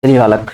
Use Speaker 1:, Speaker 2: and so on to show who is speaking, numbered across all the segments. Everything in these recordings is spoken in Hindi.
Speaker 1: चलिए बालक,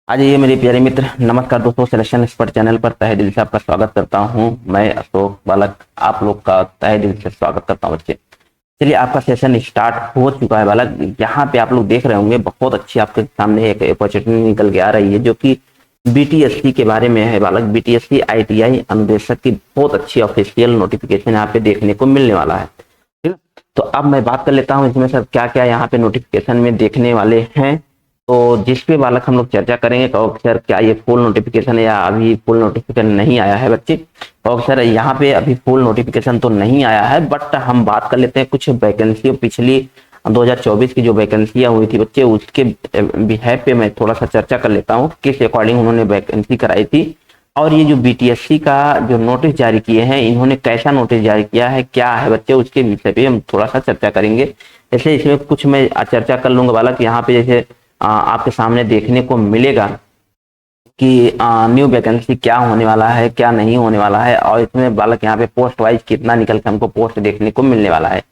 Speaker 1: आज ये मेरे प्यारे मित्र, नमस्कार दोस्तों। सिलेक्शन एक्सपर्ट चैनल पर तहे दिल से आपका स्वागत करता हूं। मैं अशोक बालक आप लोग का तहे दिल से स्वागत करता हूं बच्चे। चलिए, आपका सेशन स्टार्ट हो चुका है बालक। यहाँ पे आप लोग देख रहे होंगे बहुत अच्छी आपके सामने एक अपॉर्चुनिटी निकल के आ रही है, जो कि बीटीएससी के बारे में है बालक। बीटीएससी आईटीआई अनुदेशक की बहुत अच्छी ऑफिशियल नोटिफिकेशन यहाँ पे देखने को मिलने वाला है। ठीक है, तो अब मैं बात कर लेता हूँ इसमें सब क्या क्या यहाँ पे नोटिफिकेशन में देखने वाले हैं। तो जिस पे बालक हम लोग चर्चा करेंगे तो सर क्या ये फुल नोटिफिकेशन है या अभी फुल नोटिफिकेशन नहीं आया है बच्चे। और सर यहाँ पे अभी फुल नोटिफिकेशन तो नहीं आया है, बट हम बात कर लेते हैं कुछ वैकेंसी पिछली 2024 की जो वैकेंसियां हुई थी बच्चे, उसके बिहाफ पे मैं थोड़ा सा चर्चा कर लेता हूँ किस अकॉर्डिंग उन्होंने वैकेंसी कराई थी। और ये जो बीटीएससी का जो नोटिस जारी किए हैं, इन्होंने कैसा नोटिस जारी किया है, क्या है बच्चे, उसके विषय पे हम थोड़ा सा चर्चा करेंगे। जैसे इसमें कुछ मैं चर्चा कर लूंगा बालक। यहाँ पे जैसे आपके सामने देखने को मिलेगा कि न्यू वैकेंसी क्या होने वाला है, क्या नहीं होने वाला है, और इसमें बालक यहाँ पे पोस्ट वाइज कितना निकल के हमको पोस्ट देखने को मिलने वाला है,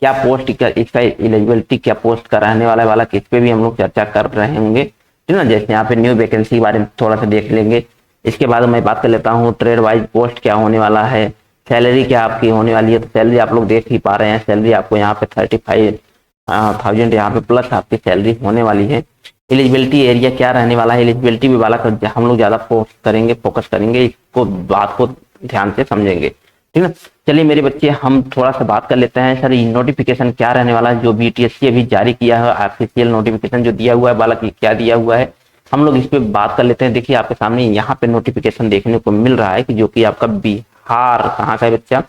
Speaker 1: क्या पोस्ट इसका एलिजिबिलिटी क्या पोस्ट का रहने वाला है बालक, इस पे भी हम लोग चर्चा कर रहे होंगे। ठीक है ना। जैसे यहाँ पे न्यू वैकेंसी के बारे में थोड़ा सा देख लेंगे। इसके बाद मैं बात कर लेता हूँ ट्रेड वाइज पोस्ट क्या होने वाला है, सैलरी क्या आपकी होने वाली है। तो सैलरी आप लोग देख ही पा रहे हैं, सैलरी आपको यहाँ पे 35,000 यहाँ पे प्लस आपकी सैलरी होने वाली है। एलिजिबिलिटी एरिया क्या रहने वाला है, एलिजिबिलिटी भी वाला हम लोग ज्यादा फोकस करेंगे, इसको बात को ध्यान से समझेंगे। ठीक है। चलिए मेरे बच्चे, हम थोड़ा सा बात कर लेते हैं सर नोटिफिकेशन क्या रहने वाला है, जो बीटीएससी अभी जारी किया है ऑफिशियल नोटिफिकेशन जो दिया हुआ है बालक, क्या दिया हुआ है हम लोग इस पे बात कर लेते हैं। देखिए आपके सामने यहाँ पे नोटिफिकेशन देखने को मिल रहा है कि जो कि आपका बिहार कहाँ का है बच्चा।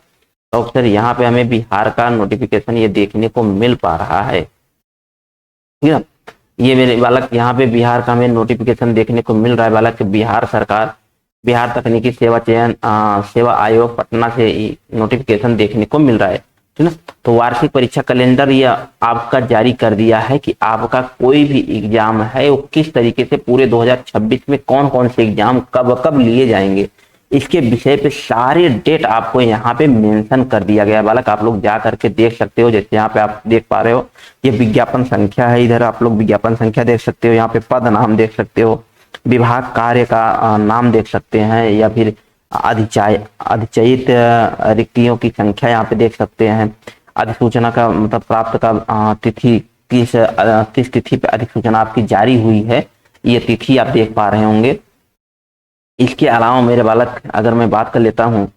Speaker 1: तो सर यहाँ पे हमें बिहार का नोटिफिकेशन ये देखने को मिल पा रहा है। ठीक है। ये मेरे बालक यहाँ पे बिहार का हमें नोटिफिकेशन देखने को मिल रहा है बालक। बिहार सरकार, बिहार तकनीकी सेवा चयन सेवा आयोग पटना से नोटिफिकेशन देखने को मिल रहा है। ठीक है। तो वार्षिक परीक्षा कैलेंडर ये आपका जारी कर दिया है कि आपका कोई भी एग्जाम है वो किस तरीके से पूरे 2026 में कौन कौन से एग्जाम कब कब लिए जाएंगे, इसके विषय पे सारे डेट आपको यहाँ पे मेंशन कर दिया गया है बालक। आप लोग जा करके देख सकते हो। जैसे यहाँ पे आप देख पा रहे हो, ये विज्ञापन संख्या है, इधर आप लोग विज्ञापन संख्या देख सकते हो, यहाँ पे पद नाम देख सकते हो, विभाग कार्य का नाम देख सकते हैं, या फिर अधिचयित रिक्तियों की संख्या यहाँ पे देख सकते हैं। अधिसूचना का मतलब प्राप्त का तिथि किस तिथि पे अधिसूचना आपकी जारी हुई है, ये तिथि आप देख पा रहे होंगे। इसके अलावा मेरे बालक अगर मैं बात कर लेता हूँ,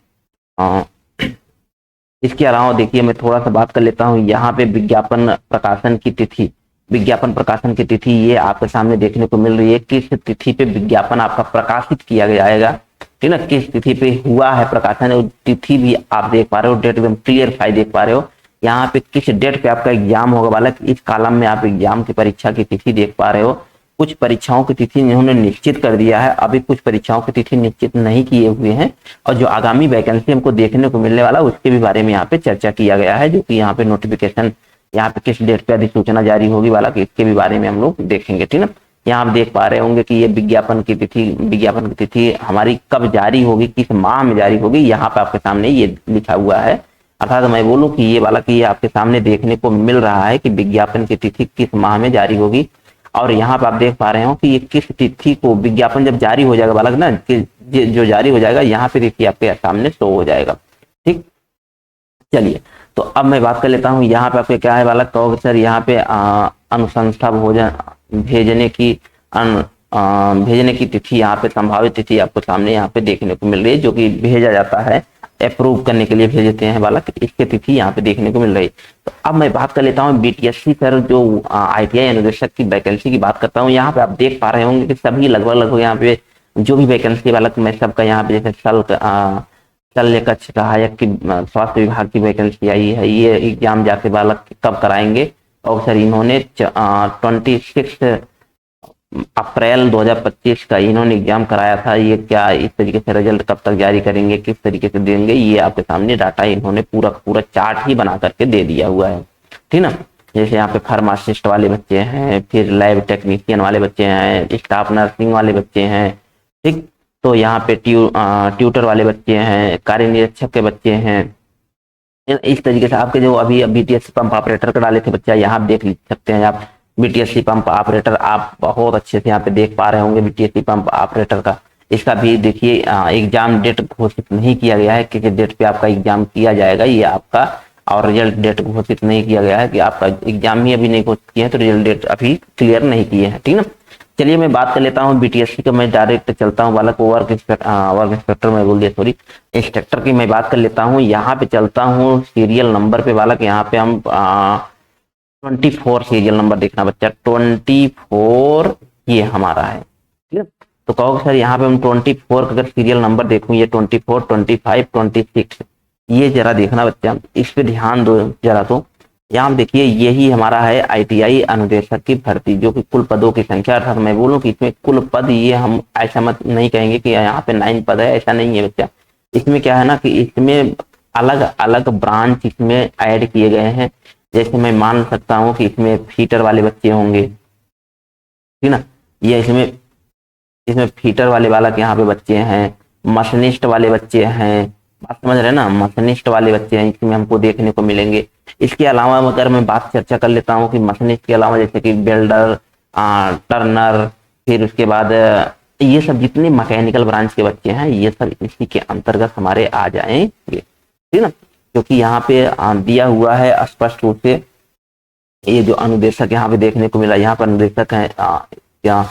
Speaker 1: इसके अलावा देखिए मैं थोड़ा सा बात कर लेता हूँ यहाँ पे विज्ञापन प्रकाशन की तिथि। विज्ञापन प्रकाशन की तिथि ये आपके सामने देखने को मिल रही है, किस तिथि पे विज्ञापन आपका प्रकाशित किया जाएगा। ठीक है ना, किस तिथि पे हुआ है प्रकाशन, वो तिथि भी आप देख पा रहे हो, डेट एकदम क्लियर देख पा रहे हो। यहाँ पे किस डेट पे आपका एग्जाम होगा बालक, इस कॉलम में आप एग्जाम की परीक्षा की तिथि देख पा रहे हो। कुछ परीक्षाओं की तिथि इन्होंने निश्चित कर दिया है, अभी कुछ परीक्षाओं की तिथि निश्चित नहीं किए हुए हैं, और जो आगामी वैकेंसी हमको देखने को मिलने वाला उसके भी बारे में यहाँ पे चर्चा किया गया है, जो कि यहाँ पे नोटिफिकेशन यहाँ पे किस डेट पे अधिसूचना जारी होगी वाला, इसके भी बारे में हम लोग देखेंगे। ठीक है। यहाँ आप देख पा रहे होंगे कि ये विज्ञापन की तिथि हमारी कब जारी होगी, किस माह में जारी होगी, यहाँ पे आपके सामने ये लिखा हुआ है। अर्थात मैं बोलूँ कि ये वाला कि ये आपके सामने देखने को मिल रहा है कि विज्ञापन की तिथि किस माह में जारी होगी। और यहाँ पे आप देख पा रहे हो कि ये किस तिथि को विज्ञापन जब जारी हो जाएगा बालक ना, कि जो जारी हो जाएगा यहाँ पे तिथि आपके सामने शो हो जाएगा। ठीक। चलिए, तो अब मैं बात कर लेता हूँ यहाँ पे आपके क्या है बालक। तो सर यहाँ पे अनुशंसा भोजन भेजने की तिथि, यहाँ पे संभावित तिथि आपको सामने यहाँ पे देखने को मिल रही है, जो कि भेजा जाता है अप्रूव करने के लिए भेजते हैं बालक, इसकी तिथि यहाँ पे देखने को मिल रही है। तो अब मैं बात कर लेता हूँ बीटीएससी सर जो आईटीआई अनुदेशक की वैकेंसी की बात करता हूँ। यहाँ पे आप देख पा रहे होंगे कि सभी लगभग यहाँ पे जो भी वैकेंसी बालक मैं सबका यहाँ पे जैसे शल्य सहायक की स्वास्थ्य विभाग की वैकेंसी आई है, ये एग्जाम जाके बालक कब कराएंगे। और सर इन्होंने 26 अप्रैल 2025 का इन्होंने एग्जाम कराया था। ये क्या इस तरीके से रिजल्ट कब तक जारी करेंगे, किस तरीके से देंगे, ये आपके सामने डाटा इन्होंने पूरा चार्ट ही बना करके दे दिया हुआ है। ठीक ना। जैसे यहाँ पे फार्मासिस्ट वाले बच्चे हैं, फिर लैब टेक्नीशियन वाले बच्चे हैं, स्टाफ नर्सिंग वाले बच्चे हैं। ठीक। तो यहाँ पे ट्यूटर वाले बच्चे हैं, कार्य निरीक्षक के बच्चे हैं। इस तरीके से आपके जो अभी बीटीएस पंप ऑपरेटर का डाले थे बच्चा, यहाँ आप देख सकते हैं आप बीटीएससी पंप ऑपरेटर आप बहुत अच्छे से यहाँ पे देख पा रहे होंगे। बीटीएससी पंप ऑपरेटर का इसका भी देखिए एग्जाम डेट घोषित नहीं किया गया है कि डेट पे आपका एग्जाम किया जाएगा ये आपका, और रिजल्ट डेट घोषित नहीं किया गया है कि आपका एग्जाम ही अभी नहीं घोषित किया है, तो रिजल्ट डेट अभी क्लियर नहीं किए हैं, ठीक ना। चलिए मैं बात कर लेता हूँ बीटीएससी का, मैं डायरेक्ट चलता हूँ बालक वर्क इंस्पेक्टर में बोल दिया, सॉरी इंस्ट्रक्टर की मैं बात कर लेता हूँ। यहाँ पे चलता हूँ सीरियल नंबर पे बालक, यहाँ पे हम 24 सीरियल नंबर देखना बच्चा, 24 ये हमारा है, ठीक है। तो कहोगे सर यहाँ पे हम 24 का अगर सीरियल नंबर देखूं, ये 24, 25, 26 ये जरा देखना बच्चा, इस पे ध्यान दो जरा। तो यहाँ देखिए यही हमारा है आईटीआई अनुदेशक की भर्ती, जो कि कुल पदों की संख्या, अर्थात मैं बोलूं कि इसमें कुल पद, ये हम ऐसा मत नहीं कहेंगे कि यहाँ पे 9 पद है, ऐसा नहीं है बच्चा। इसमें क्या है ना कि इसमें अलग अलग ब्रांच इसमें ऐड किए गए हैं। जैसे मैं मान सकता हूँ कि इसमें फीटर वाले बच्चे होंगे, ठीक ना, ये इसमें फीटर वाले बालक यहाँ पे बच्चे हैं, मशीनिस्ट वाले बच्चे हैं, बात समझ रहे हैं ना, मशीनिस्ट वाले बच्चे हैं इसमें हमको देखने को मिलेंगे। इसके अलावा अगर मैं बात चर्चा कर लेता हूँ कि मशीनिस्ट के अलावा जैसे कि वेल्डर, टर्नर, फिर उसके बाद ये सब जितने मैकेनिकल ब्रांच के बच्चे हैं ये सब इसी के अंतर्गत हमारे आ जाएंगे, ठीक ना। क्योंकि यहाँ पे दिया हुआ है स्पष्ट रूप से, ये जो अनुदेशक यहाँ पे देखने को मिला, यहाँ पर अनुदेशक है क्या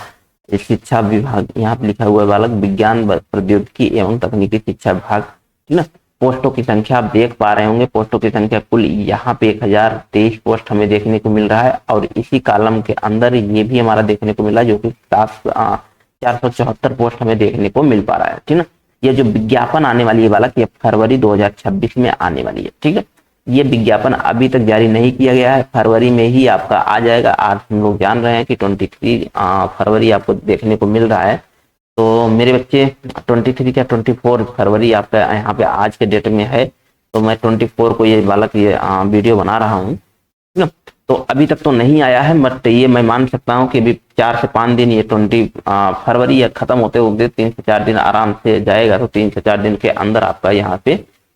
Speaker 1: शिक्षा विभाग, यहाँ पे लिखा हुआ है बालक विज्ञान प्रौद्योगिकी एवं तकनीकी शिक्षा विभाग, ठीक ना। पोस्टों की संख्या आप देख पा रहे होंगे, पोस्टों की संख्या कुल यहाँ पे 1023 पोस्ट हमें देखने को मिल रहा है, और इसी कॉलम के अंदर ये भी हमारा देखने को मिला जो कि 474 पोस्ट हमें देखने को मिल पा रहा है, ठीक ना। ये जो विज्ञापन आने वाली है बालक, ये फरवरी 2026 में आने वाली है, ठीक है। ये विज्ञापन अभी तक जारी नहीं किया गया है, फरवरी में ही आपका आ जाएगा। आज हम लोग जान रहे हैं कि 23 फरवरी आपको देखने को मिल रहा है, तो मेरे बच्चे 23 क्या 24 फरवरी आपका यहाँ पे आज के डेट में है, तो मैं 24 को ये बालक ये वीडियो बना रहा हूँ, ठीक है। तो अभी तक तो नहीं आया है, बट ये मैं मान सकता हूँ कि अभी 4 से 5 दिन, ये 20 फरवरी खत्म होते होते 3 से 4 दिन आराम से जाएगा, तो 3 से 4 दिन के अंदर आपका यहाँ पे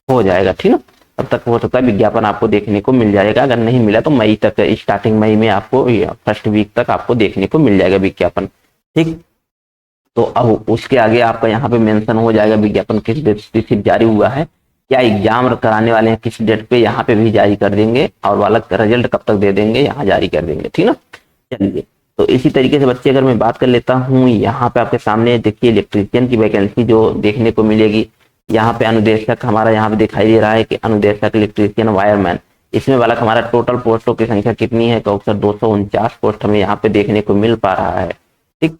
Speaker 1: हो जाएगा, ठीक ना। तब तक हो सकता है विज्ञापन आपको देखने को मिल जाएगा, अगर नहीं मिला तो मई तक, स्टार्टिंग मई में आपको फर्स्ट वीक तक आपको देखने को मिल जाएगा विज्ञापन, ठीक। तो अब उसके आगे आपका यहाँ पे मेंशन हो जाएगा विज्ञापन किस डेट से जारी हुआ है, क्या एग्जाम कराने वाले हैं किस डेट पे, यहाँ पे भी जारी कर देंगे, और बालक का रिजल्ट कब तक दे देंगे यहाँ जारी कर देंगे, ठीक ना। चलिए, तो इसी तरीके से बच्चे अगर मैं बात कर लेता हूँ, यहाँ पे आपके सामने देखिए इलेक्ट्रीशियन की वैकेंसी जो देखने को मिलेगी, यहाँ पे अनुदेशक हमारा यहाँ पे दिखाई दे रहा है कि अनुदेशक इलेक्ट्रीशियन वायरमैन, इसमें बालक हमारा टोटल पोस्टों की संख्या कितनी है, तो अक्सर 249 पोस्ट हमें यहाँ पे देखने को मिल पा रहा है, ठीक।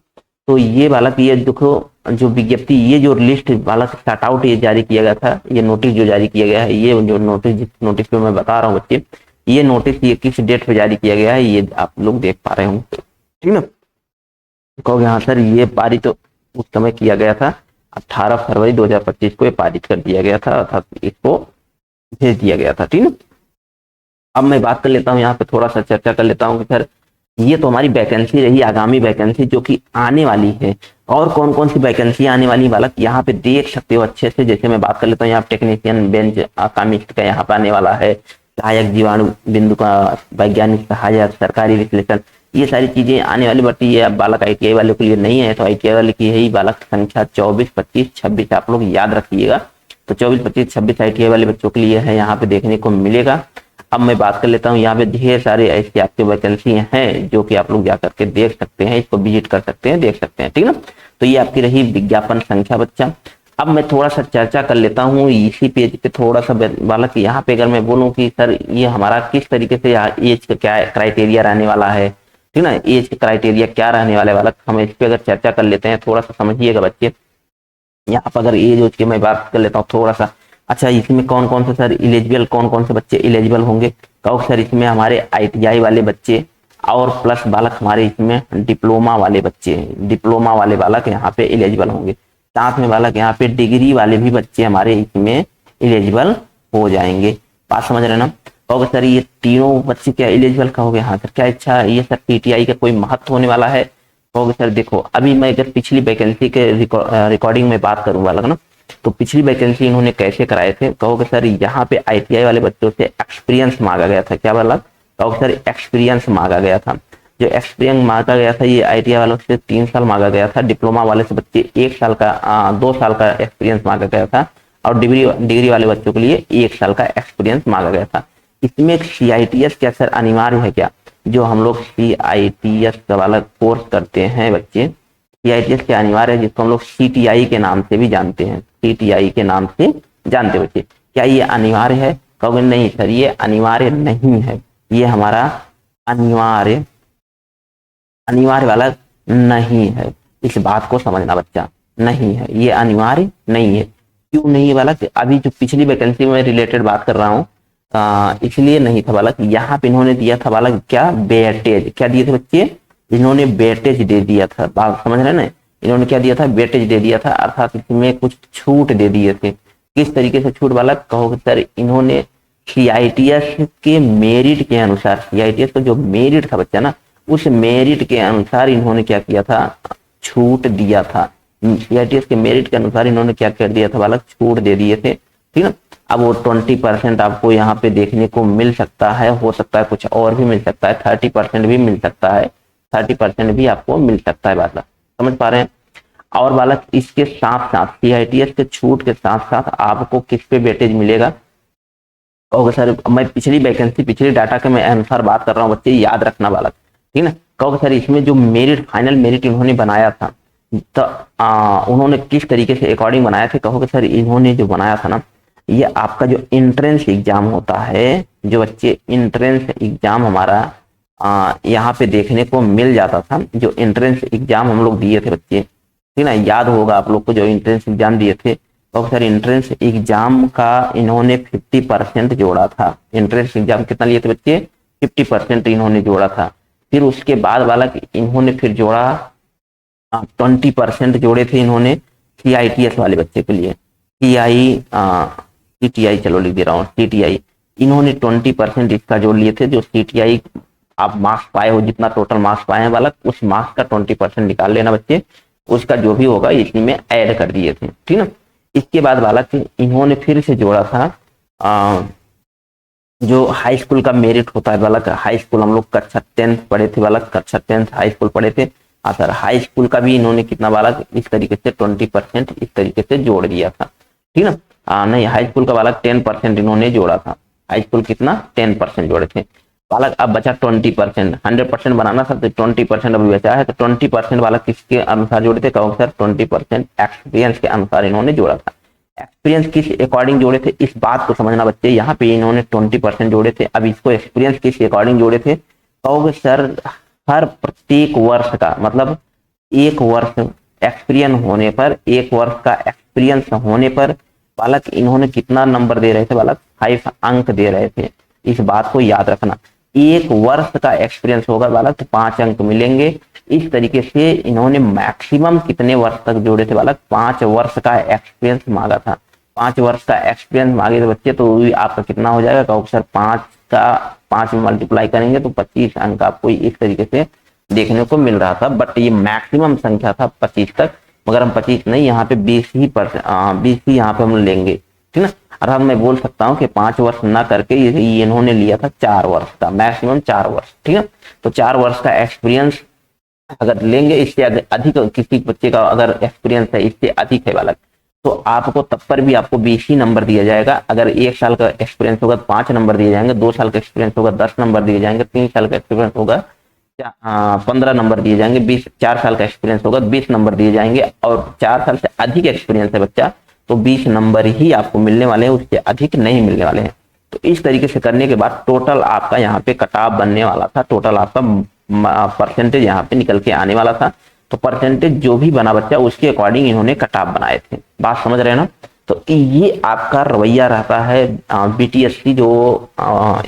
Speaker 1: तो ये बालक, ये देखो जो विज्ञप्ति, ये जो लिस्ट बालक स्टार्ट आउट ये जारी किया गया था, ये नोटिस जो जारी किया गया है, ये जो नोटिस पे मैं बता रहा हूँ बच्चे, ये नोटिस ये किस डेट पे जारी किया गया है ये आप लोग देख पा रहे होंगे, ठीक ना। कहोगे हाँ सर ये पारित तो उस समय किया गया था, 18 फरवरी 2025 को ये पारित कर दिया गया था, अर्थात इसको भेज दिया गया था, ठीक ना। अब मैं बात कर लेता हूँ यहाँ पे, थोड़ा सा चर्चा कर लेता हूँ कि सर ये तो हमारी वैकेंसी रही, आगामी वैकेंसी जो कि आने वाली है, और कौन कौन सी वैकेंसी आने वाली बालक यहाँ पे देख सकते हो अच्छे से। जैसे मैं बात कर लेता हूँ, यहाँ टेक्नीशियन बेंच कामिस्ट का यहाँ पे आने वाला है, सहायक जीवाणु बिंदु का वैज्ञानिक सहायक, सरकारी विश्लेषण, ये सारी चीजें आने वाली। बट ये बालक आईटीआई वाले के लिए नहीं है, तो आईटीआई वाले की है बालक संख्या 24, 25, 26 आप लोग याद रखिएगा। तो 24, 25, 26 आईटीआई वाले बच्चों के लिए है, यहाँ पे देखने को मिलेगा। अब मैं बात कर लेता हूँ, यहाँ पे ढेर सारे ऐसी आपके वैकेंसी हैं जो कि आप लोग जा करके देख सकते हैं, इसको विजिट कर सकते हैं, देख सकते हैं, ठीक ना। तो ये आपकी रही विज्ञापन संख्या बच्चा। अब मैं थोड़ा सा चर्चा कर लेता हूँ इसी पेज पे थोड़ा सा बालक, यहाँ पे अगर मैं बोलूँ कि सर ये हमारा किस तरीके से एज का क्या क्राइटेरिया रहने वाला है, ठीक ना, एज का क्राइटेरिया क्या रहने वाला है बालक, हम इस पे अगर चर्चा कर लेते हैं, थोड़ा सा समझिएगा बच्चे। यहाँ पर अगर एज की मैं बात कर लेता हूँ थोड़ा सा, अच्छा इसमें कौन कौन से सर इलिजिबल, कौन कौन से बच्चे इलिजिबल होंगे, कहो सर इसमें हमारे आईटीआई वाले बच्चे, और प्लस बालक हमारे इसमें डिप्लोमा वाले बच्चे, डिप्लोमा वाले बालक यहाँ पे इलिजिबल होंगे। साथ में बालक यहाँ पे डिग्री वाले भी बच्चे हमारे इसमें इलिजिबल हो जाएंगे, बात समझ रहे ना। कहोगे सर ये तीनों बच्चे क्या इलिजिबल कहोगे, हाँ सर क्या इच्छा है ये सर पीटीआई का कोई महत्व होने वाला है। कहोगे सर देखो अभी मैं अगर पिछली वैकेंसी के रिकॉर्डिंग में बात करूँ बालक ना, तो पिछली वैकेंसी इन्होंने कैसे कराए थे, कहोगे सर यहाँ पे आईटीआई वाले बच्चों से एक्सपीरियंस मांगा गया था, क्या बालक, कहोगे सर एक्सपीरियंस मांगा गया था। जो एक्सपीरियंस मांगा गया था ये ITI वालों से 3 साल मांगा गया था, डिप्लोमा वाले से बच्चे 1 साल का 2 साल का एक्सपीरियंस मांगा गया था, और डिग्री वाले बच्चों के लिए 1 साल का एक्सपीरियंस मांगा गया था। इसमें CITS क्या सर अनिवार्य है क्या? जो हम लोग CITS का वाला कोर्स करते हैं बच्चे, CITS क्या अनिवार्य है, जिसको हम लोग CTI के नाम से भी जानते हैं, CTI के नाम से जानते बच्चे, क्या ये अनिवार्य है? कहोगे नहीं सर ये अनिवार्य नहीं है, ये हमारा अनिवार्य वाला नहीं है। इस बात को समझना बच्चा, नहीं है ये अनिवार्य नहीं है। क्यों नहीं है बालक? अभी जो पिछली वैकेंसी में रिलेटेड बात कर रहा हूँ, इसलिए नहीं था बालक। यहाँ पे इन्होंने दिया था बालक क्या, वेटेज। क्या दिए थे बच्चे? इन्होंने वेटेज दे दिया था, बात समझ रहे ना, इन्होंने क्या दिया था, वेटेज दे दिया था, अर्थात इसमें कुछ छूट दे दिए थे। किस तरीके से छूट बालक? कहोगे सर इन्होंने CITS के मेरिट के अनुसार, CITS का जो मेरिट था बच्चा ना, उस मेरिट के अनुसार इन्होंने क्या किया था, छूट दिया था। CITS के मेरिट के अनुसार इन्होंने क्या कर दिया था बालक, छूट दे दिए थे, ठीक ना। अब वो 20% आपको यहाँ पे देखने को मिल सकता है, हो सकता है कुछ और भी मिल सकता है, 30% भी मिल सकता है, 30% भी आपको मिल सकता है बालक, समझ पा रहे हैं। और बालक इसके साथ साथ CITS के छूट के साथ साथ आपको किस पे वेटेज मिलेगा? कहोगे सर मैं पिछली वैकेंसी पिछले डाटा के मैं अनुसार बात कर रहा हूँ बच्चे, याद रखना बालक, ठीक ना। कहोगे सर इसमें जो मेरिट, फाइनल मेरिट इन्होंने बनाया था, तो उन्होंने किस तरीके से अकॉर्डिंग बनाया थे? कहोगे सर इन्होंने जो बनाया था ना, ये आपका जो एंट्रेंस एग्जाम होता है, जो बच्चे एंट्रेंस एग्जाम हमारा यहाँ पे देखने को मिल जाता था, जो एंट्रेंस एग्जाम हम लोग दिए थे बच्चे, ठीक ना, याद होगा आप लोग को जो एंट्रेंस एग्जाम दिए थे। तो सर एंट्रेंस एग्जाम का इन्होंने 50% जोड़ा था। एंट्रेंस एग्जाम कितना लिए थे बच्चे? 50% इन्होंने जोड़ा था। फिर उसके बाद वाला इन्होंने फिर जोड़ा 20% जोड़े थे इन्होंने CITS वाले बच्चे के लिए, CTI चलो लिख दे रहा हूँ, CTI इन्होंने 20% इसका जोड़ लिए थे। जो CTI आप मार्क्स पाए हो, जितना टोटल मार्क्स पाए हैं बालक, उस मार्क्स का 20% निकाल लेना बच्चे, उसका जो भी होगा इसी में ऐड कर दिए थे, ठीक ना। इसके बाद बालक इन्होंने फिर से जोड़ा था जो हाई स्कूल का मेरिट होता है बालक, हाई स्कूल हम लोग कक्षा 10th पढ़े थे बालक, कक्षा 10th हाई स्कूल पढ़े थे। हाँ सर, हाई स्कूल का भी इन्होंने कितना बालक, इस तरीके से 20% इस तरीके से जोड़ दिया था, ठीक ना। नहीं, हाई स्कूल का बालक 10% इन्होंने जोड़ा था। हाई स्कूल कितना, 10% जोड़े थे बालक। अब बचा 20%, 100% बनाना था तो 20% अभी बचा है, तो 20% बालक किसके अनुसार जोड़े थे? कहो सर 20% एक्सपीरियंस के अनुसार इन्होंने जोड़ा था। एक्सपीरियंस किस अकॉर्डिंग जोड़े थे, इस बात को समझना बच्चे। यहाँ पे इन्होंने 20% जोड़े थे, अब इसको एक्सपीरियंस किस अकॉर्डिंग जोड़े थे? कहोगे सर हर प्रत्येक वर्ष का, मतलब एक वर्ष एक्सपीरियंस होने पर, एक वर्ष का एक्सपीरियंस होने पर बालक इन्होंने कितना नंबर दे रहे थे बालक? 5 अंक दे रहे थे। इस बात को याद रखना, एक वर्ष का एक्सपीरियंस होगा बालक तो 5 अंक मिलेंगे। इस तरीके से इन्होंने मैक्सिमम कितने वर्ष तक जोड़े थे बालक? 5 वर्ष का एक्सपीरियंस मांगा था। 5 वर्ष का एक्सपीरियंस मांगे थे बच्चे, तो आपका कितना हो जाएगा? कहो सर 5 में मल्टीप्लाई करेंगे तो 25 अंक आपको इस तरीके से देखने को मिल रहा था। बट ये मैक्सिमम संख्या था 25 तक, मगर हम 25 नहीं, यहाँ पे 20 ही यहाँ पे हम लेंगे, ठीक ना। अर्थात मैं बोल सकता हूँ कि 5 वर्ष ना करके ये इन्होंने लिया था 4 वर्ष का, मैक्सिमम 4 वर्ष, ठीक है। तो 4 वर्ष का एक्सपीरियंस अगर लेंगे, इससे अधिक किसी बच्चे का अगर एक्सपीरियंस है इससे अधिक है बालक, तो आपको तब पर भी आपको 20 ही नंबर दिया जाएगा। अगर 1 साल का एक्सपीरियंस होगा तो 5 नंबर दिए जाएंगे, 2 साल का एक्सपीरियंस होगा 10 नंबर दिए जाएंगे, 3 साल का एक्सपीरियंस होगा 15 नंबर दिए जाएंगे, 4 साल का एक्सपीरियंस होगा 20 नंबर दिए जाएंगे, और 4 साल से अधिक एक्सपीरियंस है बच्चा तो 20 नंबर ही आपको मिलने वाले हैं, उससे अधिक नहीं मिलने वाले हैं। तो इस तरीके से करने के बाद टोटल आपका यहाँ पे कटाव बनने वाला था, टोटल आपका परसेंटेज यहाँ पे निकल के आने वाला था। तो परसेंटेज जो भी बना बच्चा उसके अकॉर्डिंग इन्होंने कटाव बनाए थे, बात समझ रहे हैं ना। तो ये आपका रवैया रहता है BTSC जो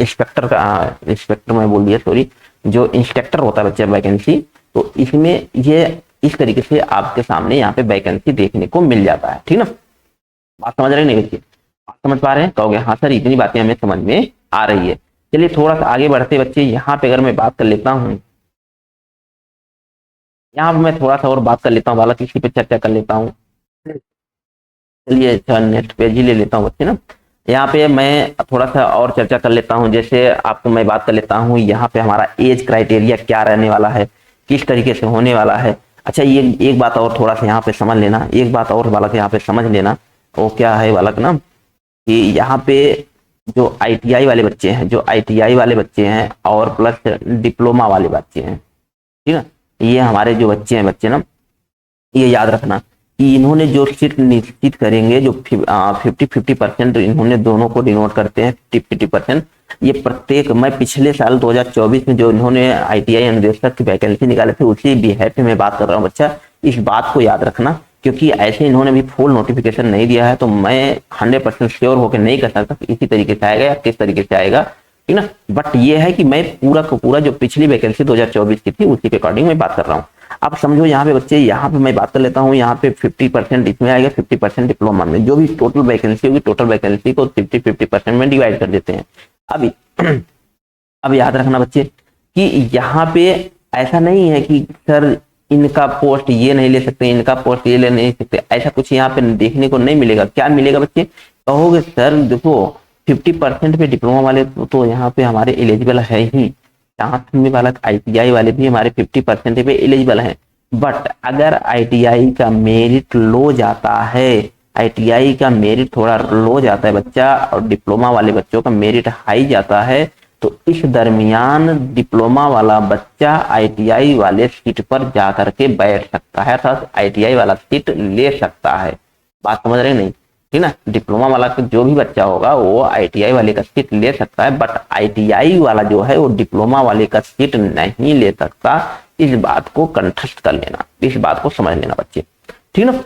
Speaker 1: इंस्पेक्टर में बोल दिया सॉरी, जो इंस्पेक्टर होता है बच्चा वैकेंसी, तो इसमें ये इस तरीके से आपके सामने यहाँ पे वैकेंसी देखने को मिल जाता है, ठीक ना। बात समझ रहे नहीं बच्चे? बात समझ पा रहे हैं? कहोगे हाँ सर इतनी बातें हमें समझ में आ रही है। चलिए थोड़ा सा आगे बढ़ते बच्चे, यहाँ पे अगर मैं बात कर लेता हूँ, यहाँ पे मैं थोड़ा सा और बात कर लेता हूँ बालक, इसी पे चर्चा कर लेता हूँ। चलिए अच्छा नेक्स्ट पेज ही ले लेता हूँ बच्चे ना। यहाँ पे मैं थोड़ा सा और चर्चा कर लेता हूँ। जैसे आपको मैं बात कर लेता हूँ यहाँ पे हमारा एज क्राइटेरिया क्या रहने वाला है, किस तरीके से होने वाला है। अच्छा ये एक बात और थोड़ा सा यहाँ पे समझ लेना, एक बात और बालक यहाँ पे समझ लेना, वो क्या है बालक ना, कि यहाँ पे जो आईटीआई वाले बच्चे हैं, जो आईटीआई वाले बच्चे हैं और प्लस डिप्लोमा वाले बच्चे हैं, ठीक है, ये हमारे जो बच्चे हैं, बच्चे ना, ये याद रखना कि इन्होंने जो सीट निश्चित करेंगे, जो 50-50% इन्होंने दोनों को डिनोट करते हैं, 50-50%। ये प्रत्येक, मैं पिछले साल 2024 में जो इन्होंने आईटीआई अनुदेशक की वैकेंसी निकाले थे उसी बिहाफ पे मैं बात कर रहा हूँ बच्चा, इस बात को याद रखना। क्योंकि ऐसे इन्होंने भी फुल नोटिफिकेशन नहीं दिया है, तो मैं 100% श्योर होकर नहीं कर सकता इसी तरीके से आएगा या किस तरीके से आएगा, ठीक ना। बट ये है कि मैं पूरा को पूरा जो पिछली वैकेंसी 2024 की थी उसी के अकॉर्डिंग मैं बात कर रहा हूँ। अब समझो यहाँ पे बच्चे, यहाँ पे मैं बात कर लेता हूँ, यहाँ पे 50% इसमें आएगा, 50% डिप्लोमा में। जो भी टोटल वैकेंसी होगी, टोटल वैकेंसी को 50-50% में डिवाइड कर देते हैं। अभी अब याद रखना बच्चे कि यहाँ पे ऐसा नहीं है कि सर इनका पोस्ट ये नहीं ले सकते, इनका पोस्ट ये ले नहीं सकते, ऐसा कुछ यहाँ पे देखने को नहीं मिलेगा। क्या मिलेगा बच्चे, कहोगे सर देखो 50% पे डिप्लोमा वाले तो यहाँ पे हमारे एलिजिबल है ही, साथ में वाला आईटीआई वाले भी हमारे 50% पे एलिजिबल हैं। बट अगर आईटीआई का मेरिट लो जाता है, आईटीआई का मेरिट थोड़ा लो जाता है बच्चा, और डिप्लोमा वाले बच्चों का मेरिट हाई जाता है, तो इस दरमियान डिप्लोमा वाला बच्चा आईटीआई वाले सीट पर जाकर के बैठ सकता है, अर्थात आईटीआई वाला सीट ले सकता है। बात समझ रहे नहीं, ठीक ना। डिप्लोमा वाला जो भी बच्चा होगा वो आईटीआई वाले का सीट ले सकता है, बट आईटीआई वाला जो है वो डिप्लोमा वाले का सीट नहीं ले सकता। इस बात को कंठस्थ कर लेना, इस बात को समझ लेना बच्चे, ठीक ना।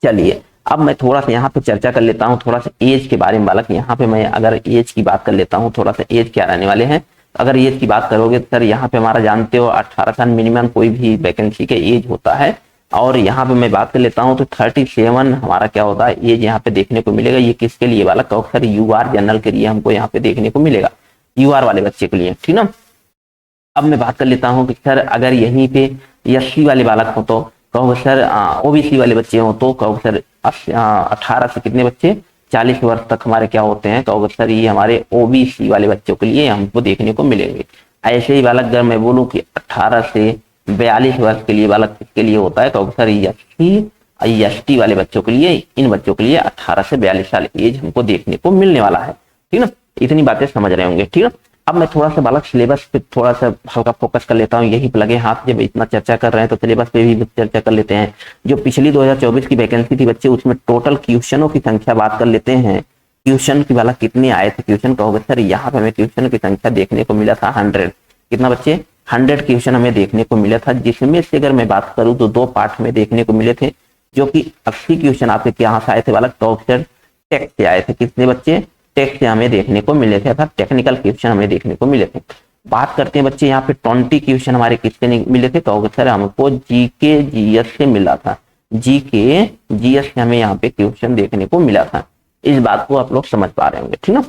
Speaker 1: चलिए अब मैं थोड़ा सा यहाँ पे चर्चा कर लेता हूँ थोड़ा सा एज के बारे में बालक। यहाँ पे मैं अगर एज की बात कर लेता हूँ, थोड़ा सा एज क्या रहने वाले हैं। अगर एज की बात करोगे तो सर यहाँ पे हमारा जानते हो 18 साल मिनिमम कोई भी वैकेंसी का एज होता है। और यहाँ पे मैं बात कर लेता हूँ तो 37 हमारा क्या होता है एज यहाँ पे देखने को मिलेगा। ये किसके लिए बालक, कहो सर यूआर जनरल के लिए हमको यहाँ पे देखने को मिलेगा, यूआर वाले बच्चे के लिए, ठीक ना। अब मैं बात कर लेता हूँ कि सर अगर यहीं पे एससी वाले बालक हो तो कहो सर, ओबीसी वाले बच्चे हो तो कहो सर 18 से कितने बच्चे 40 वर्ष तक हमारे क्या होते हैं, कहो सर ये हमारे ओबीसी वाले बच्चों के लिए हमको देखने को मिलेंगे। ऐसे ही बालक अगर मैं बोलूँ कि 18 से 42 वर्ष के लिए बालक किसके लिए होता है, कहो सर एसटी वाले बच्चों के लिए, इन बच्चों के लिए 18 से 42 साल एज हमको देखने को मिलने वाला है, ठीक ना। इतनी बातें समझ रहे होंगे, ठीक ना। अब मैं थोड़ा सा बालक सिलेबस पे थोड़ा सा हल्का फोकस कर लेता हूँ। यही लगे हाथ, जब इतना चर्चा कर रहे हैं तो सिलेबस पे भी चर्चा कर लेते हैं। जो पिछली 2024 की वैकेंसी थी बच्चे, उसमें टोटल क्वेश्चनों की संख्या बात कर लेते हैं। क्वेश्चन की बालक कितने आए थे, क्वेश्चन कहोगे सर यहाँ पे हमें क्वेश्चन की संख्या देखने को मिला था 100। कितना बच्चे, 100 क्वेश्चन हमें देखने को मिला था, जिसमें से अगर मैं बात करूँ तो 2 पार्ट में देखने को मिले थे, जो कि 80 क्वेश्चन आपके यहाँ से आए थे बालक, तो टेक्स्ट से आए थे। कितने बच्चे, टेक्स्ट से हमें देखने को मिले थे, अर्थात टेक्निकल क्वेश्चन हमें देखने को मिले थे। बात करते हैं बच्चे यहाँ पे 20 क्वेश्चन हमारे किससे मिले थे, कहोगे सर हमको जीके जीएस से मिला था, जीके जीएस से हमें यहाँ पे क्वेश्चन देखने को मिला था। इस बात को आप लोग समझ पा रहे होंगे, ठीक ना।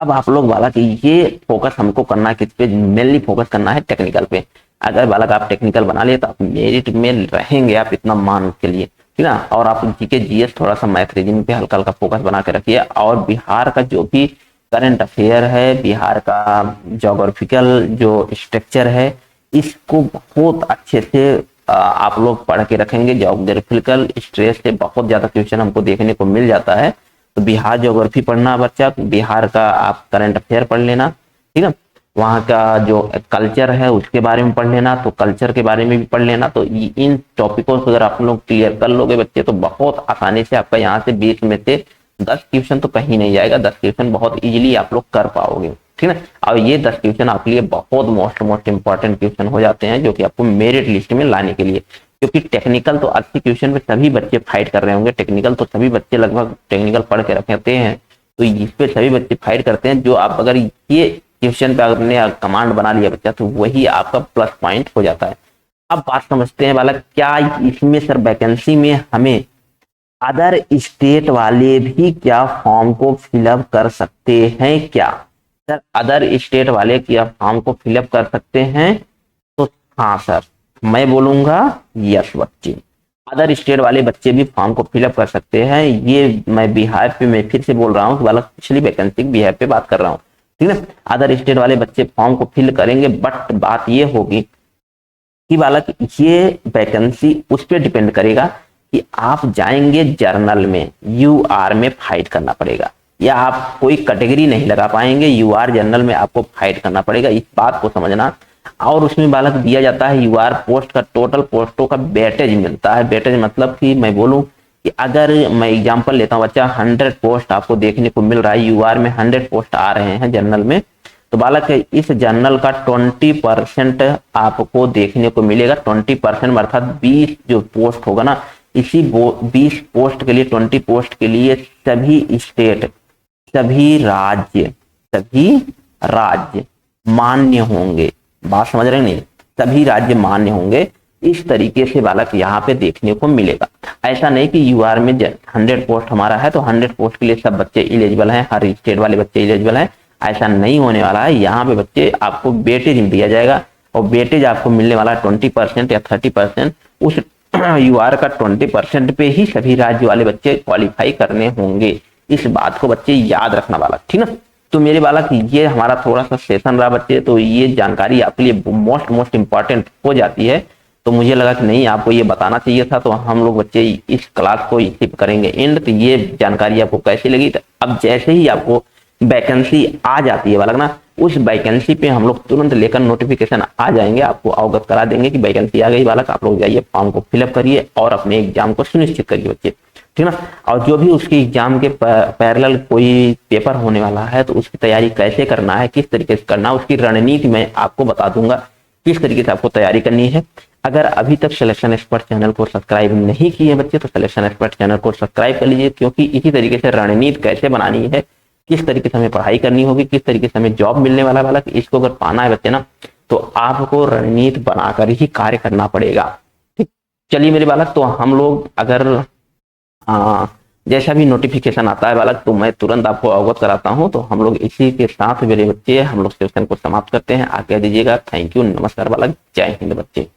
Speaker 1: अब आप लोग बालक ये फोकस हमको करना है किस पे, मेनली फोकस करना है टेक्निकल पे। अगर बालक आप टेक्निकल बना लिए तो आप मेरिट में रहेंगे, आप इतना मान के लिए, ठीक ना। और आप जीके जीएस थोड़ा सा मैथ रीजनिंग पे हल्का हल्का फोकस बना के रखिए। और बिहार का जो भी करंट अफेयर है, बिहार का ज्योग्राफिकल जो स्ट्रक्चर है, इसको बहुत अच्छे से आप लोग पढ़ के रखेंगे। ज्योग्राफिकल स्ट्रेस से बहुत ज्यादा क्वेश्चन हमको देखने को मिल जाता है, तो बिहार ज्योग्राफी पढ़ना बच्चा, बिहार का आप करंट अफेयर पढ़ लेना, ठीक है। वहाँ का जो कल्चर है उसके बारे में पढ़ लेना, तो कल्चर के बारे में भी पढ़ लेना। तो इन टॉपिकों को अगर आप लोग क्लियर कर लोगे बच्चे तो बहुत आसानी से आपका यहाँ से 20 में से 10 क्वेश्चन तो कहीं नहीं जाएगा, 10 क्वेश्चन बहुत इजीली आप लोग कर पाओगे, ठीक है। और ये 10 क्वेश्चन आपके लिए बहुत मोस्ट इंपॉर्टेंट क्वेश्चन हो जाते हैं, जो कि आपको मेरिट लिस्ट में लाने के लिए। क्योंकि टेक्निकल तो 80 क्वेश्चन में सभी बच्चे फाइट कर रहे होंगे, टेक्निकल तो सभी बच्चे लगभग टेक्निकल पढ़ के रखते हैं, तो इस पे सभी बच्चे फाइट करते हैं। जो आप अगर ये क्वेश्चन पे आपने कमांड बना लिया बच्चा तो वही आपका प्लस पॉइंट हो जाता है। अब बात समझते हैं बालक, क्या इसमें सर वैकेंसी में हमें अदर स्टेट वाले भी क्या फॉर्म को फिलअप कर सकते हैं क्या, सर अदर स्टेट वाले क्या फॉर्म को फिलअप कर सकते हैं, तो हाँ सर मैं बोलूंगा यस बच्चे। अदर स्टेट वाले बच्चे भी फॉर्म को फिलअप कर सकते हैं। ये मैं बिहार पे मैं फिर से बोल रहा हूँ, बालक पिछली वैकेंसी बिहार पे बात कर रहा हूँ, ठीक है। अदर स्टेट वाले बच्चे फॉर्म को फिल करेंगे, बट बात ये होगी कि बालक ये वैकेंसी उस पर डिपेंड करेगा कि आप जाएंगे जर्नल में, यूआर में फाइट करना पड़ेगा, या आप कोई कैटेगरी नहीं लगा पाएंगे, यूआर जनरल में आपको फाइट करना पड़ेगा, इस बात को समझना। और उसमें बालक दिया जाता है यूआर पोस्ट का टोटल पोस्टों का वेटेज मिलता है। वेटेज मतलब कि मैं बोलूं कि अगर मैं एग्जांपल लेता हूं बच्चा, 100 पोस्ट आपको देखने को मिल रहा है, यूआर में 100 पोस्ट आ रहे हैं जनरल में, तो बालक इस जनरल का 20% आपको देखने को मिलेगा। 20% अर्थात 20 जो पोस्ट होगा ना, इसी 20 पोस्ट के लिए, 20 पोस्ट के लिए सभी स्टेट, सभी राज्य मान्य होंगे। बात समझ रहे नहीं, सभी राज्य मान्य होंगे। इस तरीके से बालक यहाँ पे देखने को मिलेगा। ऐसा नहीं कि यूआर में 100 पोस्ट हमारा है तो 100 पोस्ट के लिए सब बच्चे एलिजिबल हैं, हर स्टेट वाले बच्चे एलिजिबल हैं, ऐसा नहीं होने वाला है। यहाँ पे बच्चे आपको वेटेज दिया जाएगा, और वेटेज आपको मिलने वाला 20% या 30%। उस यूआर का 20% पे ही सभी राज्य वाले बच्चे क्वालिफाई करने होंगे। इस बात को बच्चे याद रखना बालक, ठीक ना। तो मेरे बालक ये हमारा थोड़ा सा सेशन रहा बच्चे, तो ये जानकारी आपके लिए मोस्ट इंपॉर्टेंट हो जाती है। तो मुझे लगा कि नहीं, आपको ये बताना चाहिए था, तो हम लोग बच्चे इस क्लास को इसी पे करेंगे एंड। तो ये जानकारी आपको कैसी लगी? तो अब जैसे ही आपको वैकेंसी आ जाती है बालक ना, उस वैकेंसी पे हम लोग तुरंत लेकर नोटिफिकेशन आ जाएंगे, आपको अवगत करा देंगे कि वैकेंसी आ गई बालक। आप लोग जाइए, फॉर्म को फिलअप करिए और अपने एग्जाम को सुनिश्चित करिए बच्चे, ठीक ना। और जो भी उसके एग्जाम के पैरेलल कोई पेपर होने वाला है, तो उसकी तैयारी कैसे करना है, किस तरीके से करना है, उसकी रणनीति मैं आपको बता दूंगा, किस तरीके से आपको तैयारी करनी है। अगर अभी तक सिलेक्शन एक्सपर्ट चैनल को सब्सक्राइब नहीं किए बच्चे, तो सिलेक्शन एक्सपर्ट चैनल को सब्सक्राइब कर लीजिए, क्योंकि इसी तरीके से रणनीति कैसे बनानी है, किस तरीके से हमें पढ़ाई करनी होगी, किस तरीके से हमें जॉब मिलने वाला बालक, इसको अगर पाना है बच्चे ना, तो आपको रणनीति बनाकर ही कार्य करना पड़ेगा, ठीक। चलिए मेरे बालक, तो हम लोग अगर जैसा भी नोटिफिकेशन आता है बालक, तो मैं तुरंत आपको अवगत कराता हूं। तो हम लोग इसी के साथ मेरे बच्चे हम लोग सेशन को समाप्त करते हैं। आज्ञा दीजिएगा। थैंक यू, नमस्कार बालक, जय हिंद बच्चे।